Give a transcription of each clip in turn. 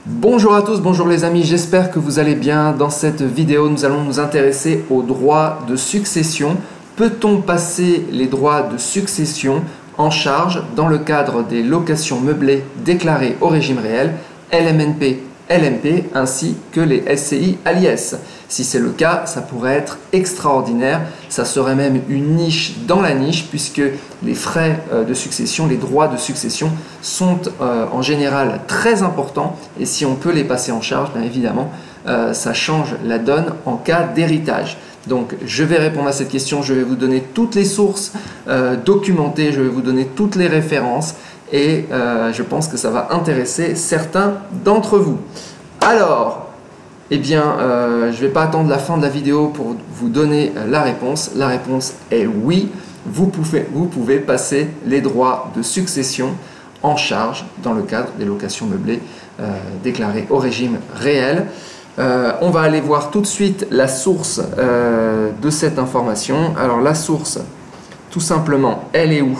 Bonjour à tous, bonjour les amis, j'espère que vous allez bien. Dans cette vidéo, nous allons nous intéresser aux droits de succession. Peut-on passer les droits de succession en charge dans le cadre des locations meublées déclarées au régime réel, LMNP, LMP, ainsi que les SCI à l'IS? Si c'est le cas, ça pourrait être extraordinaire. Ça serait même une niche dans la niche, puisque les frais de succession, les droits de succession sont en général très importants. Et si on peut les passer en charge, bien évidemment, ça change la donne en cas d'héritage. Donc je vais répondre à cette question, je vais vous donner toutes les sources documentées, je vais vous donner toutes les références et je pense que ça va intéresser certains d'entre vous. Alors, eh bien, je ne vais pas attendre la fin de la vidéo pour vous donner la réponse. La réponse est oui, vous pouvez passer les droits de succession en charge dans le cadre des locations meublées déclarées au régime réel. On va aller voir tout de suite la source de cette information. Alors la source, tout simplement, elle est où?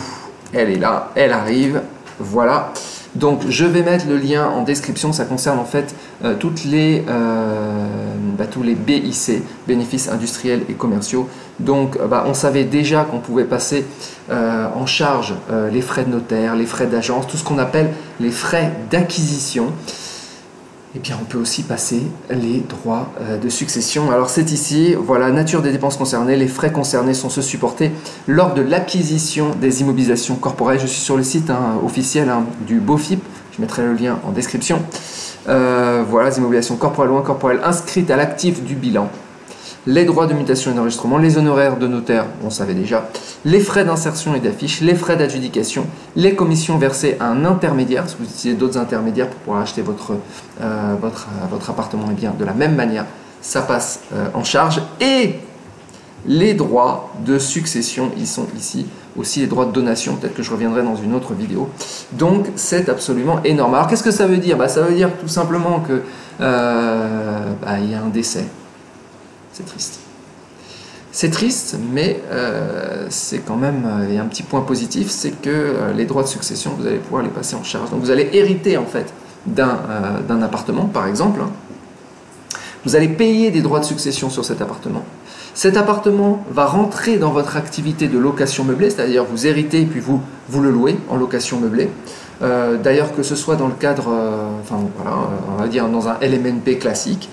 Elle est là, elle arrive, voilà. Donc je vais mettre le lien en description, ça concerne en fait tous les BIC, bénéfices industriels et commerciaux. Donc on savait déjà qu'on pouvait passer en charge les frais de notaire, les frais d'agence, tout ce qu'on appelle les frais d'acquisition. Et bien on peut aussi passer les droits de succession. Alors c'est ici, voilà, nature des dépenses concernées. Les frais concernés sont ceux supportés lors de l'acquisition des immobilisations corporelles. Je suis sur le site officiel du BOFIP, je mettrai le lien en description. Voilà, les immobilisations corporelles ou incorporelles inscrites à l'actif du bilan. Les droits de mutation et d'enregistrement, les honoraires de notaire, on savait déjà, les frais d'insertion et d'affiche, les frais d'adjudication, les commissions versées à un intermédiaire, si vous utilisez d'autres intermédiaires pour pouvoir acheter votre appartement, et bien de la même manière, ça passe en charge. Et les droits de succession, ils sont ici, aussi les droits de donation, peut-être que je reviendrai dans une autre vidéo. Donc c'est absolument énorme. Alors qu'est-ce que ça veut dire? Ça veut dire tout simplement que il y a un décès. C'est triste. C'est triste, mais c'est quand même, il y a un petit point positif, c'est que les droits de succession, vous allez pouvoir les passer en charge. Donc vous allez hériter en fait d'un appartement, par exemple. Vous allez payer des droits de succession sur cet appartement. Cet appartement va rentrer dans votre activité de location meublée, c'est-à-dire vous héritez et puis vous le louez en location meublée. D'ailleurs, que ce soit dans le cadre, on va dire dans un LMNP classique,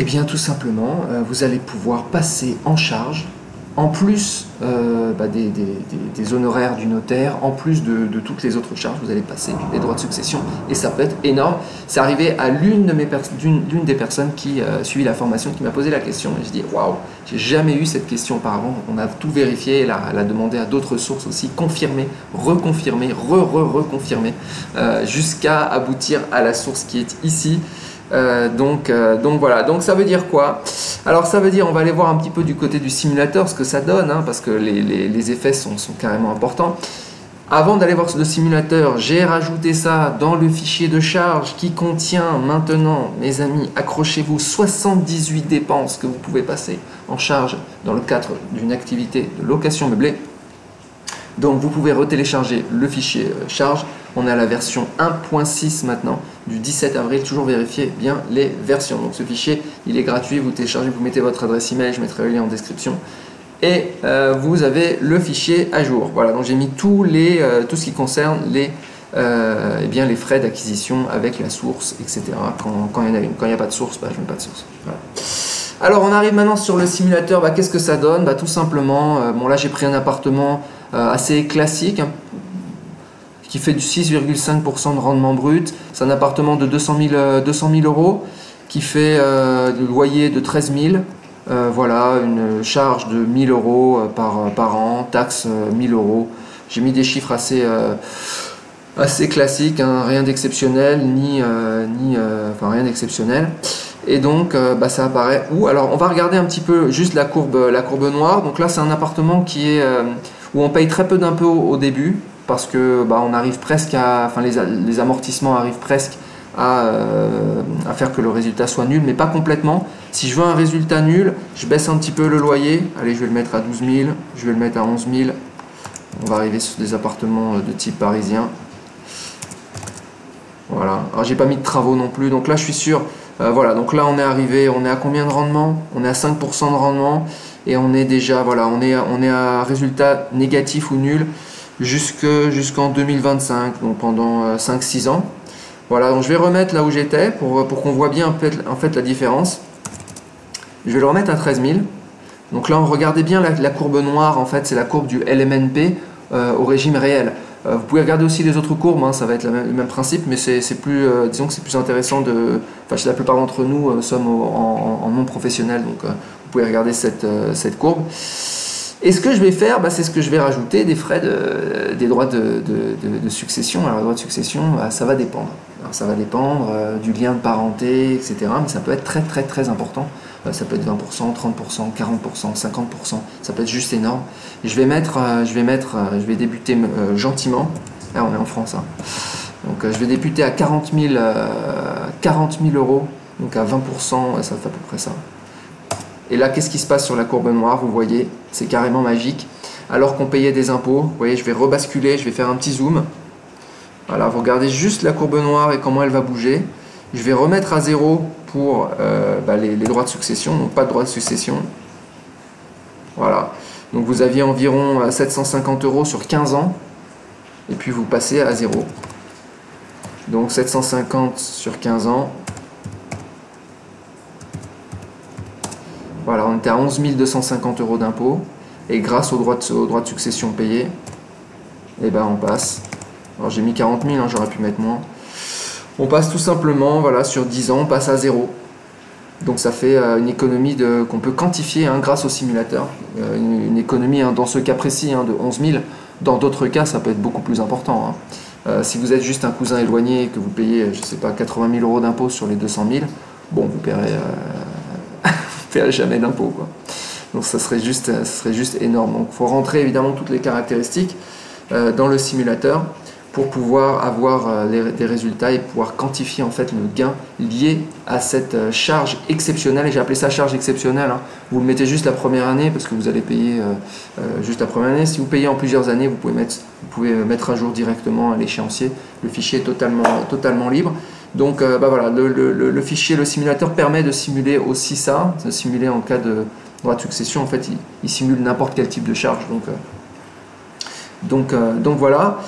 eh bien tout simplement, vous allez pouvoir passer en charge, en plus des honoraires du notaire, en plus de toutes les autres charges, vous allez passer les droits de succession et ça peut être énorme. C'est arrivé à l'une des personnes qui suivit la formation qui m'a posé la question et je dis waouh, j'ai jamais eu cette question auparavant. On a tout vérifié, elle a demandé à d'autres sources aussi, confirmer, reconfirmer, reconfirmer, jusqu'à aboutir à la source qui est ici. Donc voilà, donc ça veut dire quoi? Alors ça veut dire, on va aller voir un petit peu du côté du simulateur ce que ça donne, parce que les effets sont carrément importants. Avant d'aller voir le simulateur, j'ai rajouté ça dans le fichier de charge qui contient maintenant, mes amis, accrochez-vous, 78 dépenses que vous pouvez passer en charge dans le cadre d'une activité de location meublée. Donc vous pouvez retélécharger le fichier charge. On est à la version 1.6 maintenant, du 17 avril, toujours vérifier bien les versions. Donc ce fichier, il est gratuit, vous téléchargez, vous mettez votre adresse email, je mettrai le lien en description. Et vous avez le fichier à jour. Voilà, donc j'ai mis tout ce qui concerne les frais d'acquisition avec la source, etc. Quand il y en a une. Quand il n'y a pas de source, je ne mets pas de source. Voilà. Alors on arrive maintenant sur le simulateur, qu'est-ce que ça donne? Tout simplement, là j'ai pris un appartement assez classique, qui fait du 6,5% de rendement brut. C'est un appartement de 200 000 euros qui fait le loyer de 13 000. Voilà, une charge de 1 000 euros par an, taxe 1 000 euros. J'ai mis des chiffres assez classiques, rien d'exceptionnel, rien d'exceptionnel. Et donc ça apparaît où? Alors on va regarder un petit peu juste la courbe noire. Donc là c'est un appartement où on paye très peu d'impôts au début, parce que on arrive presque les amortissements arrivent presque à faire que le résultat soit nul, mais pas complètement. Si je veux un résultat nul, je baisse un petit peu le loyer. Allez, je vais le mettre à 12 000, je vais le mettre à 11 000. On va arriver sur des appartements de type parisien. Voilà, alors j'ai pas mis de travaux non plus, donc là je suis sûr, voilà, donc là on est arrivé, on est à combien de rendement? On est à 5% de rendement, et on est déjà, voilà, on est à résultat négatif ou nul jusqu'en 2025, donc pendant 5-6 ans. Voilà, donc je vais remettre là où j'étais pour qu'on voit bien en fait la différence. Je vais le remettre à 13 000. Donc là, regardez bien la courbe noire, en fait, c'est la courbe du LMNP au régime réel. Vous pouvez regarder aussi les autres courbes, hein, ça va être le même principe, mais c'est plus, disons que c'est plus intéressant de... Enfin, chez la plupart d'entre nous sommes en non professionnel, donc vous pouvez regarder cette courbe. Et ce que je vais faire, c'est ce que je vais rajouter des frais des droits de succession. Alors, les droits de succession, ça va dépendre. Alors, ça va dépendre du lien de parenté, etc. Mais ça peut être très, très, très important. Ça peut être 20%, 30%, 40%, 50%. Ça peut être juste énorme. Et je vais débuter gentiment. Là, on est en France. Hein. Donc, je vais débuter à 40 000 euros. Donc, à 20%, ça fait à peu près ça. Et là, qu'est-ce qui se passe sur la courbe noire? Vous voyez, c'est carrément magique. Alors qu'on payait des impôts, vous voyez, je vais rebasculer, je vais faire un petit zoom. Voilà, vous regardez juste la courbe noire et comment elle va bouger. Je vais remettre à 0 pour les droits de succession, donc pas de droits de succession. Voilà, donc vous aviez environ 750 euros sur 15 ans, et puis vous passez à 0. Donc 750 sur 15 ans. Voilà, on était à 11 250 euros d'impôts, et grâce aux droits de succession payés, et on passe. Alors j'ai mis 40 000, hein, j'aurais pu mettre moins. On passe tout simplement, voilà, sur 10 ans, on passe à 0. Donc ça fait une économie qu'on peut quantifier grâce au simulateur. Une économie, dans ce cas précis, de 11 000. Dans d'autres cas, ça peut être beaucoup plus important. Si vous êtes juste un cousin éloigné et que vous payez, je sais pas, 80 000 euros d'impôts sur les 200 000, bon, vous paierez... jamais d'impôt, quoi. Donc ça serait juste énorme. Donc il faut rentrer évidemment toutes les caractéristiques dans le simulateur pour pouvoir avoir des résultats et pouvoir quantifier en fait le gain lié à cette charge exceptionnelle. Et j'ai appelé ça charge exceptionnelle. Hein. Vous le mettez juste la première année parce que vous allez payer juste la première année. Si vous payez en plusieurs années, vous pouvez mettre à jour directement à l'échéancier. Le fichier est totalement libre. Donc voilà, le fichier, le simulateur permet de simuler aussi ça, de simuler en cas de droit de succession. En fait, il simule n'importe quel type de charge. Donc voilà,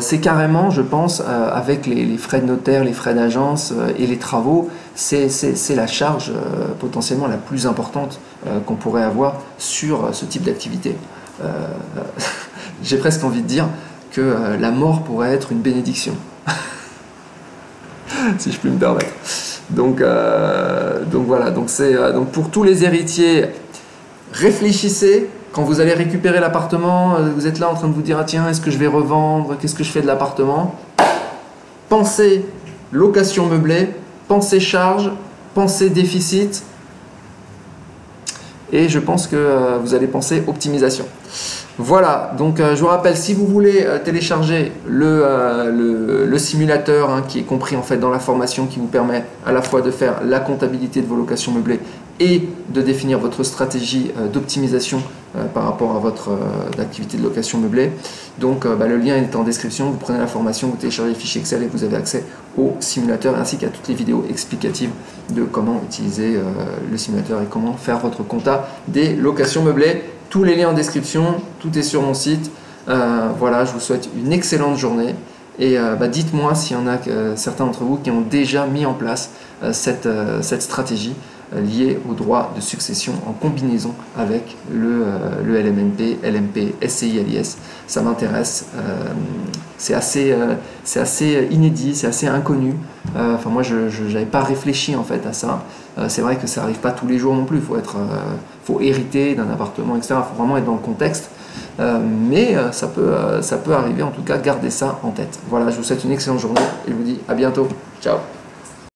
c'est carrément, je pense, avec les frais de notaire, les frais d'agence et les travaux, c'est la charge potentiellement la plus importante qu'on pourrait avoir sur ce type d'activité. J'ai presque envie de dire que la mort pourrait être une bénédiction. Si je puis me permettre. Donc voilà, donc pour tous les héritiers, réfléchissez quand vous allez récupérer l'appartement, vous êtes là en train de vous dire ah tiens, est-ce que je vais revendre, qu'est-ce que je fais de l'appartement? Pensez location meublée, pensez charge, pensez déficit, et je pense que vous allez penser optimisation. Voilà, donc je vous rappelle, si vous voulez télécharger le simulateur qui est compris en fait dans la formation qui vous permet à la fois de faire la comptabilité de vos locations meublées et de définir votre stratégie d'optimisation par rapport à votre activité de location meublée. Donc le lien est en description, vous prenez la formation, vous téléchargez le fichier Excel et vous avez accès au simulateur ainsi qu'à toutes les vidéos explicatives de comment utiliser le simulateur et comment faire votre compta des locations meublées. Tous les liens en description, tout est sur mon site. Voilà, je vous souhaite une excellente journée et dites-moi s'il y en a certains d'entre vous qui ont déjà mis en place cette stratégie liée au droit de succession en combinaison avec le LMNP, LMP, SCI, LIS. Ça m'intéresse. C'est assez inédit, c'est assez inconnu. Enfin moi, je n'avais pas réfléchi en fait à ça. C'est vrai que ça n'arrive pas tous les jours non plus. Faut hériter d'un appartement, etc. Il faut vraiment être dans le contexte. Mais ça peut arriver. En tout cas, gardez ça en tête. Voilà, je vous souhaite une excellente journée et je vous dis à bientôt. Ciao.